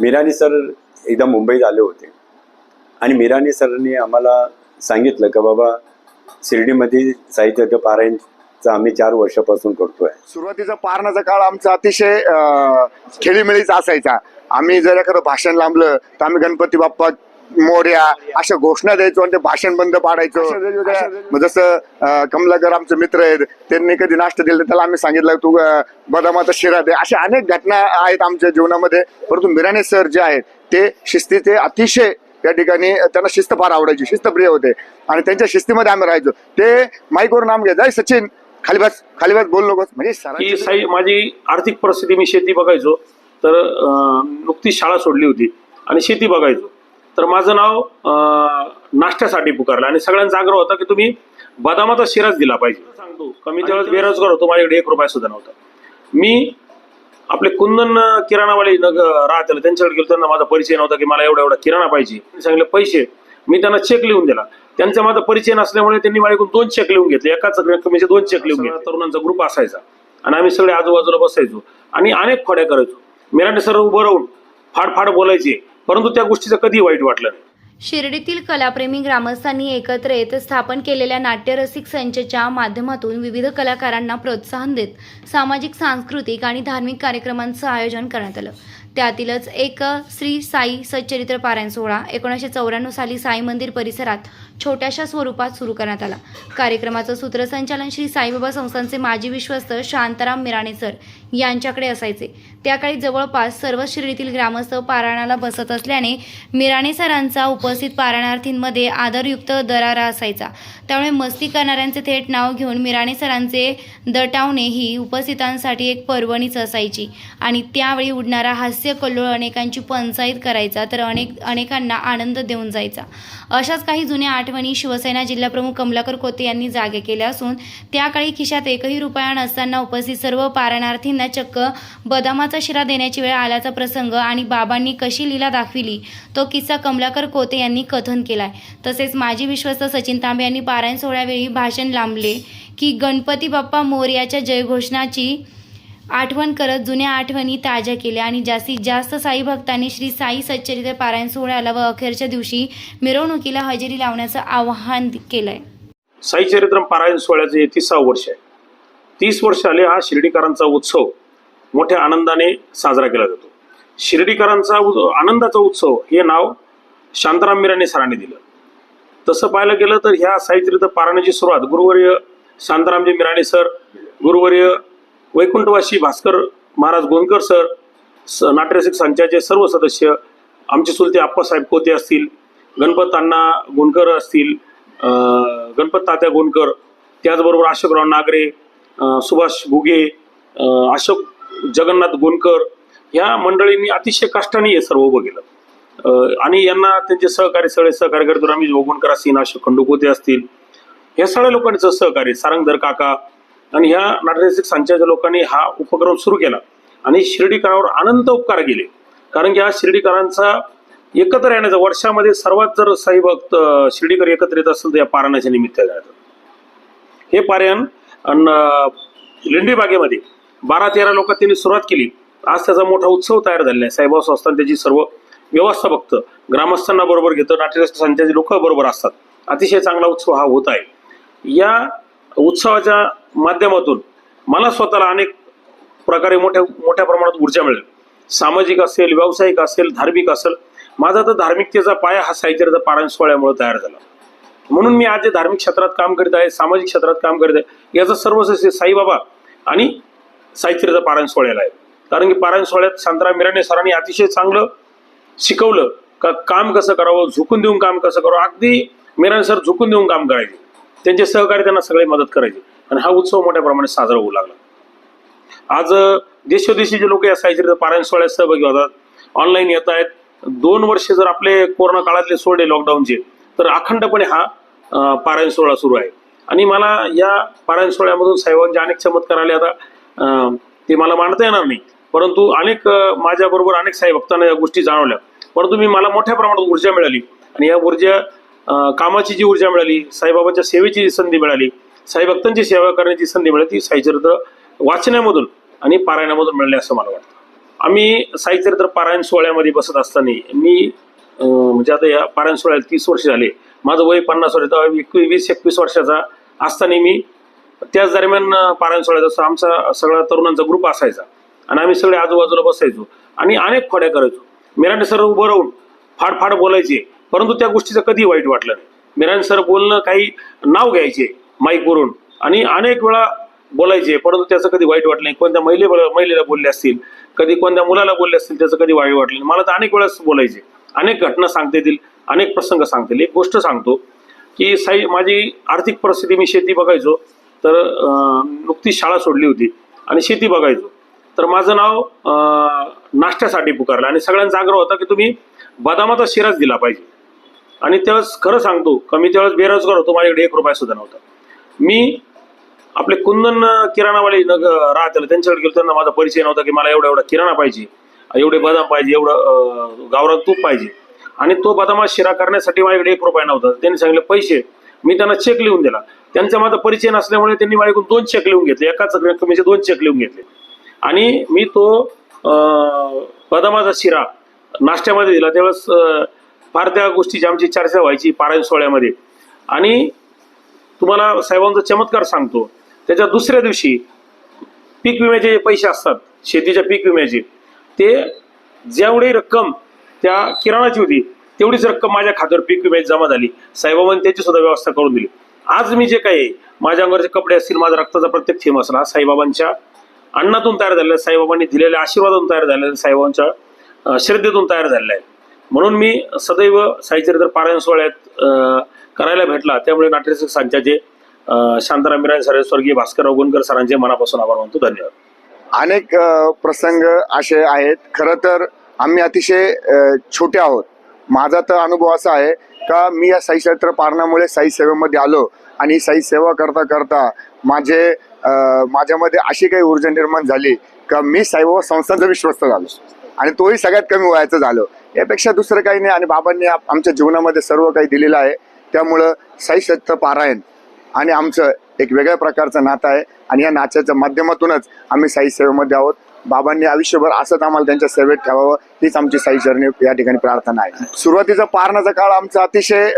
मिराणी sir एकदा मुंबईत आले होते आणि मिराणी सरांनी आम्हाला सांगितलं की बाबा शिर्डीमध्ये साहित्य पारायणचं आम्ही 4 वर्षापासून करतोय. सुरुवातीचा पारणाचा काळ आमचा अतिशय खेळीमेळीचा असायचा. आम्ही जर एखादं भाषण लांबलं तर आम्ही गणपती बाप्पा मोरया अशा घोषणा द्यायचो आणि ते भाषण बंद पाडायचो. जसं कमलाकर आमचे मित्र आहेत, त्यांनी कधी नाश्ता दिला त्याला आम्ही सांगितलं तू बदामाचा शिरा दे. अशा अनेक घटना आहेत आमच्या जीवनामध्ये. परंतु मिराणे सर जे आहेत ते शिस्तीचे अतिशय त्या ठिकाणी, त्यांना शिस्त फार आवडायची, शिस्तप्रिय होते आणि त्यांच्या शिस्तीमध्ये आम्ही राहायचो. ते माईकवर नाम घ्यायचं, सचिन खाली बस बोल नकोस. म्हणजे साई माझी आर्थिक परिस्थिती, मी शेती बघायचो तर नुकतीच शाळा सोडली होती आणि शेती बघायचो. तर माझं नाव नाश्त्यासाठी पुकारलं आणि सगळ्यांचा आग्रह होता की तुम्ही बदामाचा शिराच दिला पाहिजे. सांगतो का मी त्यावेळेस बेरोजगार होतो, माझ्याकडे 1 रुपया सुद्धा नव्हता. मी आपले कुंदन किराणावाले राहते त्यांच्याकडे गेलो, त्यांना माझा परिचय नव्हता की मला एवढा किराणा पाहिजे. सांगितलं पैसे, मी त्यांना चेक लिहून दिला. त्यांचा माझा परिचय नसल्यामुळे त्यांनी माझ्याकडून 2 चेक लिहून घेतले, एकाच रकमेचे 2 चेक लिहून घेतले. तरुणांचा ग्रुप असायचा आणि आम्ही सगळे आजूबाजूला बसायचो आणि अनेक खोड्या करायचो. मिराणे सर उभं राहून फाड बोलायचे, परंतु त्या गोष्टीचं कधी वाईट वाटलं नाही. शिर्डीतील कलाप्रेमी ग्रामस्थांनी एकत्र येत स्थापन केलेल्या नाट्यरसिक संचच्या माध्यमातून विविध कलाकारांना प्रोत्साहन देत सामाजिक, सांस्कृतिक आणि धार्मिक कार्यक्रमांचं आयोजन करण्यात आलं. त्यातीलच एक श्री साई सच्चरित्र पारायण सोहळा 1994 साली साई मंदिर परिसरात छोट्याशा स्वरूपात सुरू करण्यात आला. कार्यक्रमाचं सूत्रसंचालन श्री साईबाबा संस्थानचे माजी विश्वस्त शांताराम मिराणे सर यांच्याकडे असायचे. त्याकाळी जवळपास सर्व शिर्डीतील ग्रामस्थ पारायणाला बसत असल्याने मिराणे सरांचा उपस्थित पारायणार्थींमध्ये आदरयुक्त दरारा असायचा. त्यामुळे मस्ती करणाऱ्यांचे थेट नाव घेऊन मिराणे सरांचे दटावणे ही उपस्थितांसाठी एक पर्वणीच असायची आणि त्यावेळी उडणारा हास्य कल्लोळ अनेकांची पंचायत करायचा तर अनेकांना आनंद देऊन जायचा. अशाच काही जुन्या आठवणी शिवसेना जिल्हाप्रमुख कमलाकर कोते यांनी जागे केल्या असून त्याकाळी खिशात 1ही रुपया नसताना उपस्थित सर्व पारायणार्थींना चक्क बदामाचा शिरा देण्याची वेळ आल्याचा प्रसंग आणि बाबांनी कशी लीला दाखविली तो किस्सा कमलाकर कोते यांनी कथन केलाय. तसेच माजी विश्वस्त सचिन तांबे यांनी पारायण सोहळ्यावेळी भाषण लांबले की गणपती बाप्पा मोरयाच्या जयघोषणाची आठवण करत जुन्या आठवणी ताज्या केल्या आणि जास्तीत जास्त साई भक्तांनी श्री साई सच्चरित्र पारायण सोहळ्याला व अखेरच्या दिवशी मिरवणुकीला हजेरी लावण्याचं आवाहन केलंय. साई चरित्र पारायण सोहळ्याचं हे 30वे वर्ष आहे. 30 वर्ष आले हा शिर्डीकरांचा उत्सव मोठ्या आनंदाने साजरा केला जातो. शिर्डीकरांचा आनंदाचा उत्सव हे नाव शांताराम मिराणे सरांनी दिलं. तसं पाहायला गेलं तर ह्या साई चरित्र पारायणाची सुरुवात गुरुवर्य शांतारामजी मिराणे सर, गुरुवर्य वैकुंठवासी भास्कर महाराज गोंदकर सर, नाट्यरसिक संचाचे सर्व सदस्य, आमचे चुलते आप्पासाहेब कोते असतील, गणपत अण्णा गोंदकर असतील, गणपत तात्या गोंदकर, त्याचबरोबर अशोकराव नागरे, सुभाष घुगे, अशोक जगन्नाथ गोंदकर, ह्या मंडळींनी अतिशय कष्टाने हे सर्व उभं केलं आणि यांना त्यांचे सगळे सहकार्य करतो. रमेश गोंदकर असतील, अशोक खंडू कोते असतील, ह्या सगळ्या लोकांचं सहकार्य, सारंगधर काका आणि ह्या नाट्यरसिक संचाच्या लोकांनी हा उपक्रम सुरू केला आणि शिर्डीकरांवर अनंत उपकार केले. कारण की हा शिर्डीकरांचा एकत्र येण्याचा, वर्षामध्ये सर्वात जर साई भक्त शिर्डीकर एकत्र येत असेल तर या पारायणाच्या निमित्ताने जातात. हे पारायण लेंडी बागेमध्ये 12-13 लोकांनी त्यांनी सुरुवात केली. आज त्याचा मोठा उत्सव तयार झालेला आहे. साईबाबा संस्थान त्याची सर्व व्यवस्था बघतं, ग्रामस्थांना बरोबर घेतं, नाट्यरसिक संचाचे लोक बरोबर असतात. अतिशय चांगला उत्सव हा होत आहे. या उत्सवाच्या माध्यमातून मला स्वतःला अनेक प्रकारे मोठ्या प्रमाणात ऊर्जा मिळेल. सामाजिक असेल, व्यावसायिक असेल, धार्मिक असेल. माझा तर धार्मिकतेचा पाया हा साई चरित्र पारायण सोहळ्यामुळे तयार झाला. म्हणून मी आज जे धार्मिक क्षेत्रात काम करीत आहे, सामाजिक क्षेत्रात काम करीत आहे, याचं सर्वस्व साईबाबा आणि साई चरित्र पारायण सोहळ्याला आहे. कारण की पारायण सोहळ्यात शांताराम मिराणे सरांनी अतिशय चांगलं शिकवलं का काम कसं करावं, झुकून देऊन काम कसं करावं. अगदी मिराणे सर झुकून देऊन काम करायचे, त्यांचे सहकारी त्यांना सगळे मदत करायचे आणि हा उत्सव मोठ्या प्रमाणात साजरा होऊ लागला. आज देशोदेशीचे लोक या साई चरित्र पारायण सोहळ्यात सहभागी होतात, ऑनलाईन येत आहेत. 2 वर्ष जर आपले कोरोना काळातले सोडले लॉकडाऊनचे तर अखंडपणे हा पारायण सोहळा सुरू आहे आणि मला या पारायण सोहळ्यामधून साईबाबांचे अनेक चमत्कार आले. आता ते मला मांडता येणार नाही, परंतु माझ्याबरोबर अनेक साई भक्तांना या गोष्टी जाणवल्या. परंतु मला मोठ्या प्रमाणात ऊर्जा मिळाली आणि या ऊर्जा, कामाची जी ऊर्जा मिळाली, साईबाबाच्या सेवेची जी संधी मिळाली, साई भक्तांची सेवा करण्याची संधी मिळाली, ती साई चरित्र वाचण्यामधून आणि पारायणामधून मिळाली असं मला वाटतं. आम्ही साईचरित्र पारायण सोहळ्यामध्ये बसत असताना मी म्हणजे आता या पारायण सोहळ्याला 30 वर्ष झाले, माझं वय 50 वर्ष, 20-21 वर्षाचा असताना मी त्याच दरम्यान पारायण सोहळ्यात असं आमचा सगळा तरुणांचा ग्रुप असायचा आणि आम्ही सगळे आजूबाजूला बसायचो आणि अनेक खोड्या करायचो. मिरांडे सर उभं राहून फाड बोलायचे, परंतु त्या गोष्टीचं कधी वाईट वाटलं नाही. मिरांडे सर बोलणं काही नाव घ्यायचे माईकवरून आणि अनेक वेळा बोलायचे, परंतु त्याचं कधी वाईट वाटलं नाही. कोणत्या महिलेला बोलले असतील, कधी कोणत्या मुलाला बोलले असतील, त्याचं कधी वाईट वाटलं नाही. मला तर अनेक वेळेस बोलायचे, अनेक घटना सांगता येतील, अनेक प्रसंग सांगता येईल. एक गोष्ट सांगतो की माझी आर्थिक परिस्थिती, मी शेती बघायचो, तर नुकतीच शाळा सोडली होती आणि शेती बघायचो, तर माझं नाव नाश्त्यासाठी पुकारलं आणि सगळ्यांचा आग्रह होता की तुम्ही बदामाचा शिराच दिला पाहिजे. आणि त्यावेळेस खरं सांगतो का मी त्यावेळेस बेरोजगार होतो, माझ्याकडे 1 रुपया सुद्धा नव्हता. मी आपले कुंदन किराणावाले राहतील त्यांच्याकडे गेलो, त्यांना माझा परिचय नव्हता की मला एवढा किराणा पाहिजे, एवढे बदाम पाहिजे, एवढं गावरान तूप पाहिजे, आणि तो बदामा शिरा करण्यासाठी माझ्याकडे 1 रुपया नव्हता. त्यांनी सांगितले पैसे, मी त्यांना चेक लिहून दिला. त्यांचा माझा परिचय नसल्यामुळे त्यांनी माझ्याकडून 2 चेक लिहून घेतले, एकाच रकमेचे 2 चेक लिहून घेतले आणि मी तो बदामाचा शिरा नाश्त्यामध्ये दिला. त्यावेळेस फार त्या गोष्टीची आमची चर्चा व्हायची पारायण सोहळ्यामध्ये. आणि तुम्हाला साहेबांचा चमत्कार सांगतो, त्याच्या दुसऱ्या दिवशी पीक विम्याचे जे पैसे असतात, शेतीच्या पीक विम्याचे, ते जेवढी रक्कम त्या किराणाची होती तेवढीच रक्कम माझ्या खात्यावर पीक विम्याची जमा झाली. साहेबांनी त्याची सुद्धा व्यवस्था करून दिली. आज मी जे काही माझ्या अंगावरचे कपडे असतील, माझा रक्ताचा प्रत्येक थेंब असला, साईबाबांच्या अन्नातून तयार झालेला, साईबाबांनी दिलेल्या आशीर्वादातून तयार झालेला, साईबाबांच्या श्रद्धेतून तयार झालेला आहे. म्हणून मी सदैव साईचरित्र पारायण सोहळ्यात करायला भेटला, त्यामुळे नाट्यरसिक संचाचे शांताराम मिरांडे सर, स्वर्गीय भास्करराव गुणकर सरांचे मनापासून आभार मानतो. धन्यवाद. अनेक प्रसंग असे आहेत. खरं तर आम्ही अतिशय छोटे आहोत. माझा तर अनुभव असा आहे का मी या साईचरित्र पारणामुळे साई सेवेमध्ये आलो आणि साई सेवा करता करता माझ्यामध्ये अशी काही ऊर्जा निर्माण झाली का मी साईबाबा संस्थांचा विश्वस्त झालो आणि तोही सगळ्यात कमी वयाचं झालो. यापेक्षा दुसरं काही नाही. आणि बाबांनी आमच्या जीवनामध्ये सर्व काही दिलेलं आहे. त्यामुळं साईचरित्र पारायण आणि आमचं एक वेगळ्या प्रकारचं नातं आहे आणि या नात्याच्या माध्यमातूनच आम्ही साई सेवेमध्ये आहोत. बाबांनी आयुष्यभर असंच आम्हाला त्यांच्या सेवेत ठेवावं, हीच आमची साईचरणी या ठिकाणी प्रार्थना आहे. सुरुवातीचा पारणाचा काळ आमचा अतिशय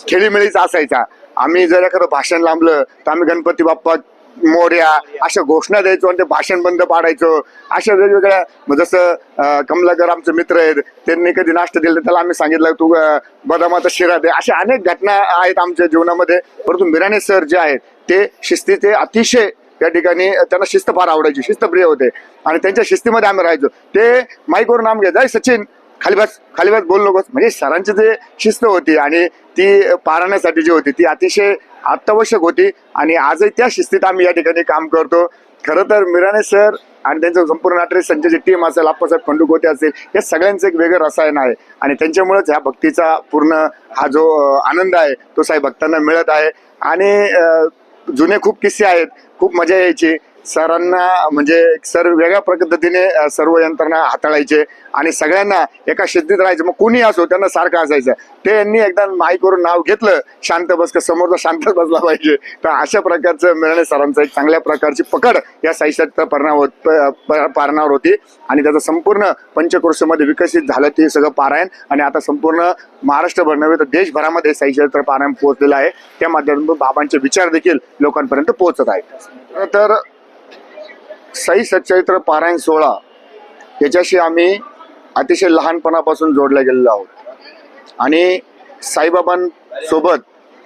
खेळीमेळीचा असायचा. आम्ही जर एखादं भाषण लांबलं तर आम्ही गणपती बाप्पा मोरया अशा घोषणा द्यायचो आणि ते भाषण बंद पाडायचो. अशा वेगवेगळ्या, जसं कमलाकर आमचे मित्र आहेत, त्यांनी कधी नाश्ता दिला त्याला आम्ही सांगितलं तू बदामाचा शिरा दे. अशा अनेक घटना आहेत आमच्या जीवनामध्ये. परंतु मिरांडे सर जे आहेत ते शिस्तीचे अतिशय, त्या ठिकाणी त्यांना शिस्त फार आवडायची, शिस्तप्रिय होते आणि त्यांच्या शिस्तीमध्ये आम्ही राहायचो. ते माईकवर नाम घ्यायचं, सचिन खाली बस बोल नकोस, म्हणजे सरांची जे शिस्त होती आणि ती पाळण्यासाठी जी होती ती अतिशय अत्यावश्यक होती आणि आजही त्या शिस्तीत आम्ही या ठिकाणी काम करतो. खरं तर मिरांडे सर आणि त्यांचं संपूर्ण नाट्य संचाची टीम असेल, आप्पासाहेब खंडूकोटे असेल, या सगळ्यांचं एक वेगळं रसायन आहे आणि त्यांच्यामुळेच ह्या भक्तीचा पूर्ण हा जो आनंद आहे तो साई भक्तांना मिळत आहे. आणि जुने खूप किस्से आहेत, खूप मजा यायची. सरांना म्हणजे सर वेगळ्या पद्धतीने सर्व यंत्रणा हाताळायचे आणि सगळ्यांना एका शिस्तीत राहायचं. मग कुणी असो त्यांना सारखं असायचं. ते यांनी एकदा माईकवरून नाव घेतलं, शांत बस, का समोरचा शांत बसला पाहिजे. तर अशा प्रकारचं मिरांडे सरांचं एक चांगल्या प्रकारची पकड या साईचरित्र पारणावर होती आणि त्याचं संपूर्ण पंचक्रोशीमध्ये विकसित झालं ते सगळं पारायण. आणि आता संपूर्ण महाराष्ट्रभर नव्हे तर देशभरामध्ये साईचरित्र पारायण पोहोचलेलं आहे. त्या माध्यमातून बाबांचे विचार देखील लोकांपर्यंत पोहोचत आहेत. तर साई सच्चरित्र पारायण सोहळा याच्याशी आम्ही अतिशय लहानपणापासून जोडले गेलेलो आहोत आणि साईबाबांसोबत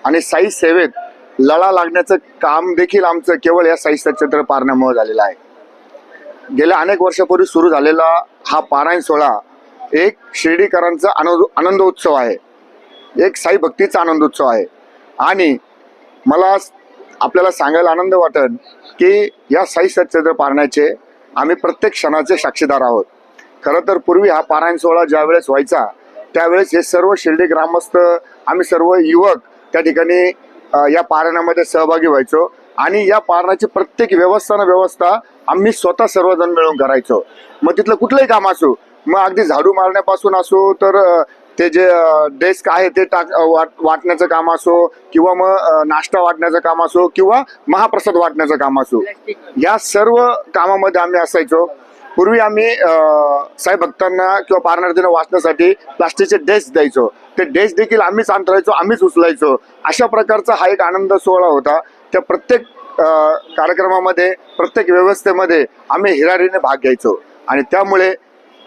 आणि साई सेवेत लढा लागण्याचं काम देखील आमचं केवळ या साई सच्चरित्र पारण्यामुळे झालेलं आहे. गेल्या अनेक वर्षापूर्वी सुरू झालेला हा पारायण सोहळा एक शिर्डीकरांचा आनंदोत्सव आहे, एक साई भक्तीचा आनंदोत्सव आहे. आणि मला आपल्याला सांगायला आनंद वाटेल की या साई सच्चरित्र पारण्याचे आम्ही प्रत्येक क्षणाचे साक्षीदार आहोत. खरं तर पूर्वी हा पारायण सोहळा ज्यावेळेस व्हायचा त्यावेळेस हे सर्व शिर्डी ग्रामस्थ, आम्ही सर्व युवक त्या ठिकाणी या पारायणामध्ये सहभागी व्हायचो आणि या पारणाची प्रत्येक व्यवस्था आम्ही स्वतः सर्वजण मिळून करायचो. मग तिथलं कुठलंही काम असो, मग अगदी झाडू मारण्यापासून असो तर ते जे डेस्क आहे ते वाटण्याचं काम असो किंवा मग नाश्ता वाटण्याचं काम असो किंवा महाप्रसाद वाटण्याचं काम असो, या सर्व कामामध्ये आम्ही असायचो. पूर्वी आम्ही साई भक्तांना किंवा पारणार्थींना वाचण्यासाठी प्लास्टिकचे डेस्क द्यायचो. ते डेस्क देखील आम्हीच अंतरायचो, आम्हीच उचलायचो. अशा प्रकारचा हा एक आनंद सोहळा होता. त्या प्रत्येक कार्यक्रमामध्ये, प्रत्येक व्यवस्थेमध्ये आम्ही हिरारीने भाग घ्यायचो. आणि त्यामुळे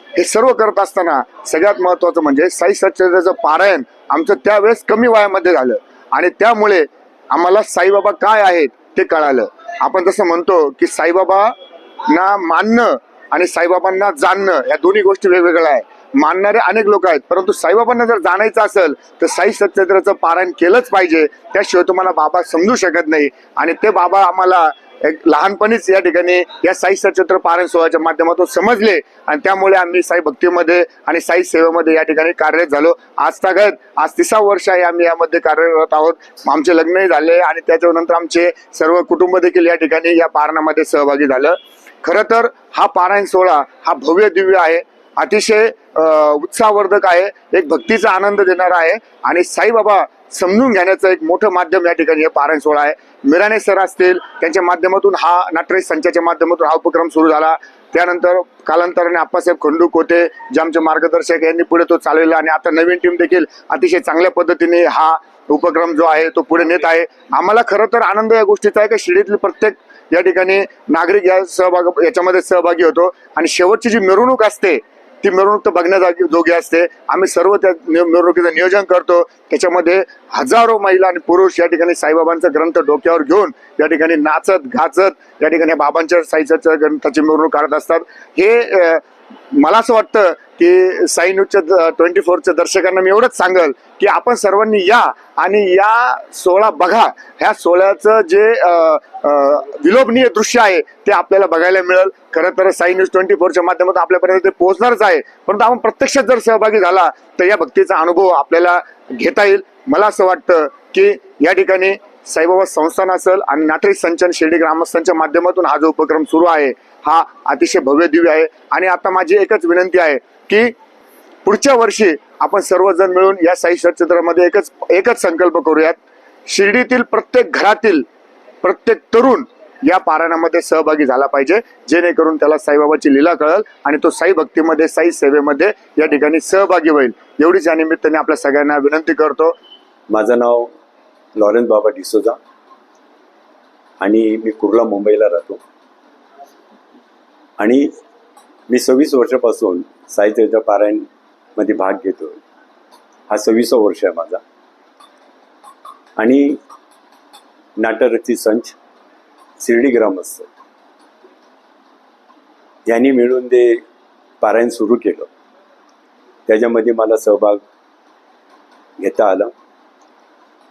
हे सर्व करत असताना सगळ्यात महत्त्वाचं म्हणजे साई सच्चिदानंदाचं पारायण आमचं त्यावेळेस कमी वयामध्ये झालं. आणि त्यामुळे आम्हाला साईबाबा काय आहेत ते कळालं. आपण जसं म्हणतो की साईबाबांना मानणं आणि साईबाबांना जाणणं या दोन्ही गोष्टी वेगवेगळ्या आहेत. मानणारे अनेक लोक आहेत, परंतु साईबाबांना जर जाणायचं असेल तर साई सच्चिदानंदाचं पारायण केलंच पाहिजे. त्याशिवाय तुम्हाला बाबा समजू शकत नाही. आणि ते बाबा आम्हाला एक लहानपणीच या ठिकाणी या साई सच्चिदानंद पारायण सोहळ्याच्या माध्यमातून समजले. आणि त्यामुळे आम्ही साई भक्तीमध्ये आणि साई सेवेमध्ये या ठिकाणी कार्यरत झालो. आज 30 वर्ष आहे आम्ही यामध्ये कार्यरत आहोत. आमचे लग्नही झाले आणि त्याच्यानंतर आमचे सर्व कुटुंब देखील या ठिकाणी या पारायणामध्ये सहभागी झालं. खरं तर हा पारायण सोहळा हा भव्य दिव्य आहे, अतिशय उत्साहवर्धक आहे, एक भक्तीचा आनंद देणारा आहे आणि साईबाबा समजून घेण्याचं एक मोठं माध्यम या ठिकाणी हे पारायण सोहळा आहे. मिराणे सर असतील, त्यांच्या माध्यमातून हा नाट्य संचाच्या माध्यमातून हा उपक्रम सुरू झाला. त्यानंतर कालांतराने आप्पासाहेब खंडू कोते जे आमचे मार्गदर्शक यांनी पुढे तो चालवला आणि आता नवीन टीम देखील अतिशय चांगल्या पद्धतीने हा उपक्रम जो आहे तो पुढे नेत आहे. आम्हाला खरं तर आनंद या गोष्टीचा आहे की शिर्डीतील प्रत्येक या ठिकाणी नागरिक याच्यामध्ये सहभागी होतो. आणि शेवटची जी मिरवणूक असते ती मिरवणूक तर बघण्याजोगी असते. आम्ही सर्व त्या मिरवणुकीचं नियोजन करतो. त्याच्यामध्ये हजारो महिला आणि पुरुष या ठिकाणी साईबाबांचा ग्रंथ डोक्यावर घेऊन या ठिकाणी नाचत गाचत या ठिकाणी बाबांच्या साईच्या ग्रंथाची मिरवणूक काढत असतात. हे मला असं वाटतं की साई न्यूजच्या 24च्या दर्शकांना मी एवढंच सांगेल की आपण सर्वांनी या आणि या सोहळा बघा. ह्या सोहळ्याचं जे विलोभनीय दृश्य आहे ते आपल्याला बघायला मिळेल. खरं तर साई न्यूज 24च्या माध्यमातून आपल्यापर्यंत ते पोहोचणारच आहे, परंतु आपण प्रत्यक्षात जर सहभागी झाला तर या भक्तीचा अनुभव आपल्याला घेता येईल. मला असं वाटतं की या ठिकाणी साईबाबा संस्थान असेल आणि नाट्य संचन शिर्डी ग्रामस्थांच्या माध्यमातून हा जो उपक्रम सुरू आहे हा अतिशय भव्य दिव्य आहे. आणि आता माझी एकच विनंती आहे की पुढच्या वर्षी आपण सर्वजण मिळून या साई सच्चिदानंदामध्ये एकच संकल्प करूयात. शिर्डीतील प्रत्येक घरातील प्रत्येक तरुण या पारायणामध्ये सहभागी झाला पाहिजे, जेणेकरून त्याला साईबाबाची लीला कळेल आणि तो साई भक्तीमध्ये साई सेवेमध्ये या ठिकाणी सहभागी होईल. एवढीच या निमित्ताने आपल्या सगळ्यांना विनंती करतो. माझं नाव लॉरेन्स बाबा डिसोजा आणि मी कुर्ला मुंबईला राहतो. आणि मी 26 वर्षापासून साई चरित्र पारायणमध्ये भाग घेतो. हा 26वा वर्ष आहे माझा. आणि नाट्यरसिक संच शिर्डी ग्रामस्थ यांनी मिळून ते पारायण सुरू केलं. त्याच्यामध्ये मला सहभाग घेता आला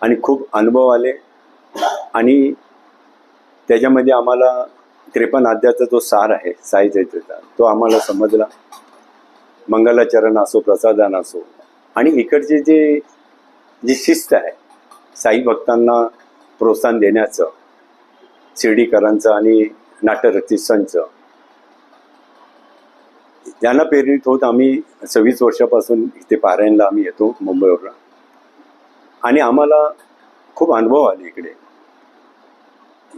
आणि खूप अनुभव आले. आणि त्याच्यामध्ये आम्हाला 53 अध्यायाचा जो सार आहे साई चरित्राचा तो आम्हाला समजला. मंगलाचरण असो, प्रसादान असो, आणि इकडचे जी शिस्त आहे साई भक्तांना प्रोत्साहन देण्याचं, शिर्डीकरांचं आणि नाट्यरसिक संच यांना प्रेरित होत आम्ही 26 वर्षापासून इथे पारायणला आम्ही येतो मुंबईवरून. आणि आम्हाला खूप अनुभव आले इकडे.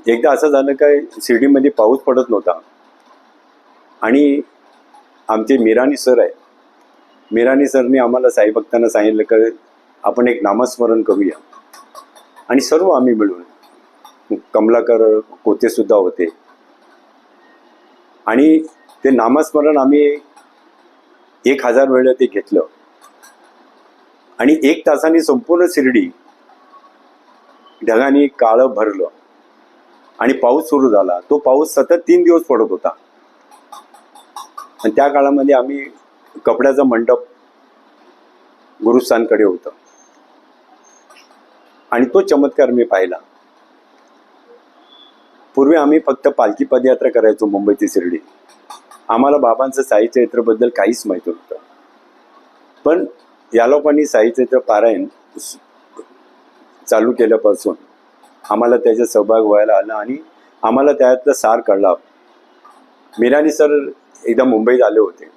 एकदा असं झालं काय, शिर्डीमध्ये पाऊस पडत नव्हता आणि आमचे मिराणी सर आहे, मिराणी सरने आम्हाला साई भक्तांना सांगितलं की आपण एक नामस्मरण करूया. आणि सर्व आम्ही मिळून, कमलाकर कोतेसुद्धा होते, आणि ते नामस्मरण आम्ही 1000 वेळा ते घेतलं. आणि 1 तासाने संपूर्ण शिर्डी ढगाने काळं भरलं आणि पाऊस सुरू झाला. तो पाऊस सतत 3 दिवस पडत होता. आणि त्या काळामध्ये आम्ही कपड्याचा मंडप गुरुस्थानकडे होतं आणि तो चमत्कार मी पाहिला. पूर्वी आम्ही फक्त पालखी पदयात्रा करायचो मुंबई ते शिर्डी. आम्हाला बाबांचं साई चरित्राबद्दल काहीच माहिती नव्हतं. पण या लोकांनी साई चरित्र पारायण चालू केल्यापासून आम्हाला त्याच्यात सहभाग व्हायला आला आणि आम्हाला त्यातलं सार कळला. मिराणी सर एकदा मुंबईत आले होते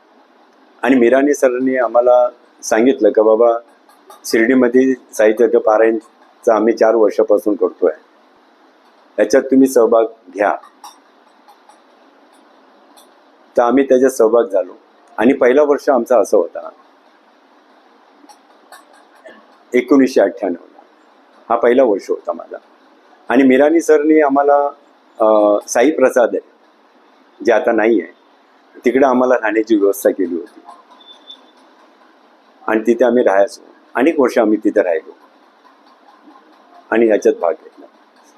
आणि मिराणी सरने आम्हाला सांगितलं की बाबा शिर्डीमध्ये साई चरित्र पारायणचं आम्ही 4 वर्षापासून करतोय, त्याच्यात तुम्ही सहभाग घ्या. तर आम्ही त्याच्यात सहभाग झालो. आणि पहिला वर्ष आमचा असं होता 1998 हा पहिला वर्ष होता माझा. आणि मिरानी सरनी आम्हाला साई प्रसाद आहे जे आता नाही आहे, तिकडे आम्हाला राहण्याची व्यवस्था केली होती आणि तिथे आम्ही राहायचो. अनेक वर्ष आम्ही तिथे राहिलो आणि याच्यात भाग घेतला.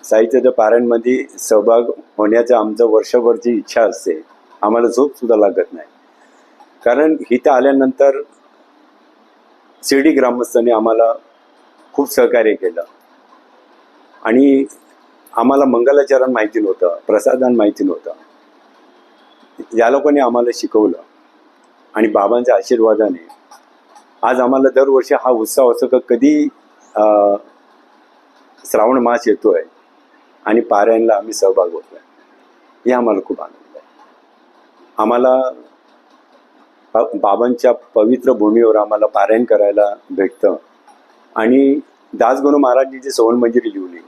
साईच्या पारायणमध्ये सहभाग होण्याचं आमचं वर्षभरची इच्छा असते. आम्हाला झोपसुद्धा लागत नाही, कारण इथं आल्यानंतर शिर्डी ग्रामस्थांनी आम्हाला खूप सहकार्य केलं. आणि आम्हाला मंगलाचरण माहिती नव्हतं, प्रसादान माहिती नव्हतं. या लोकांनी आम्हाला शिकवलं आणि बाबांच्या आशीर्वादाने आज आम्हाला दरवर्षी हा उत्सव असं का कधी श्रावण मास येतोय आणि पारायणला आम्ही सहभाग होतोय, हे आम्हाला खूप आनंद आहे. आम्हाला बाबांच्या पवित्र भूमीवर आम्हाला पारायण करायला भेटतं. आणि दासगुरू महाराजनी जी सवन मंजिरी लिहिली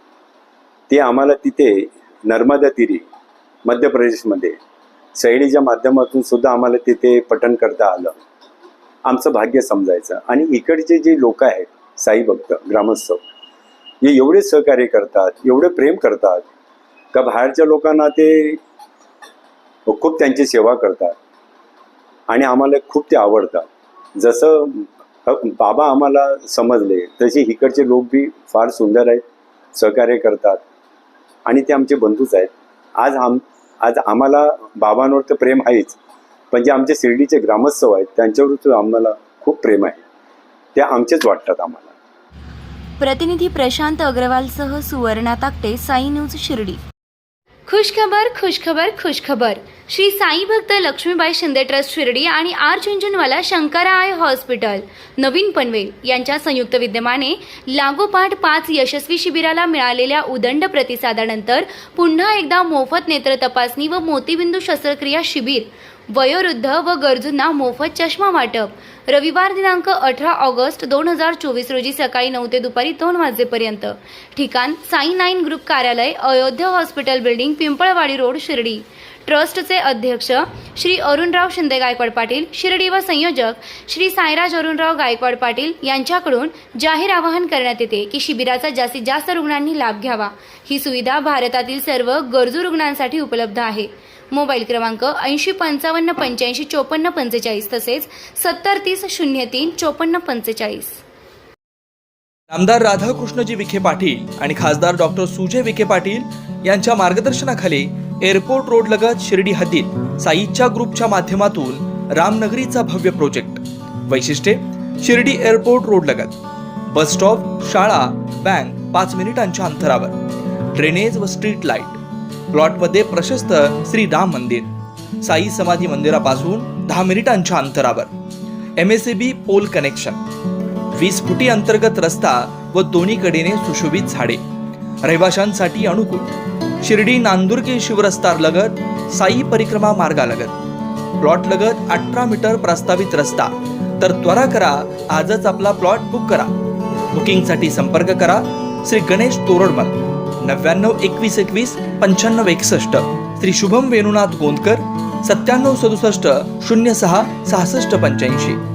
ते आम्हाला तिथे नर्मदा तीरी मध्य प्रदेशमध्ये शैलीच्या माध्यमातून सुद्धा आम्हाला तिथे पठण करता आलं. आमचं भाग्य समजायचं. आणि इकडचे जे लोक आहेत साई भक्त ग्रामस्थ, हे एवढे सहकार्य करतात, एवढे प्रेम करतात का बाहेरच्या लोकांना ते खूप त्यांची सेवा करतात आणि आम्हाला खूप ते आवडतात. जसं बाबा आम्हाला समजले तसे इकडचे लोक बी फार सुंदर आहेत, सहकार्य करतात आणि ते आमचे बंधूच आहेत. आज आम्हाला बाबांवर तर प्रेम आहेच, पण जे आमचे शिर्डीचे ग्रामस्थ आहेत त्यांच्यावर आम्हाला खूप प्रेम आहे. ते आमचेच वाटतात आम्हाला. प्रतिनिधी प्रशांत अग्रवालसह सुवर्णा ताकटे, साई न्यूज शिर्डी. खुशखबर खुशखबर खुशखबर. श्री साई भक्त लक्ष्मीबाई शिंदे ट्रस्ट शिर्डी आणि R Jhunjhunwala Shankara eye hospital नवीन पनवेल यांच्या संयुक्त विद्यमाने लागोपाठ 5 यशस्वी शिबिराला मिळालेल्या उदंड प्रतिसादानंतर पुन्हा एकदा मोफत नेत्र तपासणी व मोतीबिंदू शस्त्रक्रिया शिबिर, वयोवृद्ध व गरजूंना मोफत चष्मा वाटप, रविवार दिनांक 18 ऑगस्ट 2024 रोजी सकाळी 9 ते दुपारी 2 वाजेपर्यंत. ठिकाण साई 9 ग्रुप कार्यालय, Ayodhya hospital building, Pimpalwadi road, Shirdi. ट्रस्टचे अध्यक्ष श्री अरुणराव शिंदे गायकवाड पाटील शिर्डी व संयोजक श्री साईराज अरुणराव गायकवाड पाटील यांच्याकडून जाहीर आवाहन करण्यात येते की शिबिराचा जास्तीत जास्त रुग्णांनी लाभ घ्यावा. ही सुविधा भारतातील सर्व गरजू रुग्णांसाठी उपलब्ध आहे. मोबाईल क्रमांक 8055855445 तसेच 7030035445. आमदार राधाकृष्णजी विखे पाटील आणि खासदार डॉक्टर सुजय विखे पाटील यांच्या मार्गदर्शनाखाली एअरपोर्ट रोड लगत शिर्डी हद्दीत साईच्या ग्रुपच्या माध्यमातून रामनगरीचा भव्य प्रोजेक्ट. वैशिष्ट्ये: शिर्डी एअरपोर्ट रोड लगत बस स्टॉप, शाळा, बँक 5 मिनिटांच्या अंतरावर, ड्रेनेज व स्ट्रीट लाईट. प्लॉटमध्ये प्रशस्त श्री राम मंदिर, साई समाधी मंदिरापासून 10 मिनिटांच्या अंतरावर, MSAB पोल कनेक्शन, 20 फुटी अंतर्गत रस्ता व दोन्ही कडेने सुशोभित झाडे, रहिवाशांसाठी अनुकूल. शिर्डी नांदुर्गे शिवरस्तार लगत साई परिक्रमा मार्गालगत. प्लॉट लगत 18 मीटर प्रस्तावित रस्ता. तर त्वरा करा, आजच आपला प्लॉट बुक करा. बुकिंगसाठी संपर्क करा श्री गणेश तोरडमल 992121 9561, श्री शुभम वेणुनाथ गोंदकर 9767 06 6585.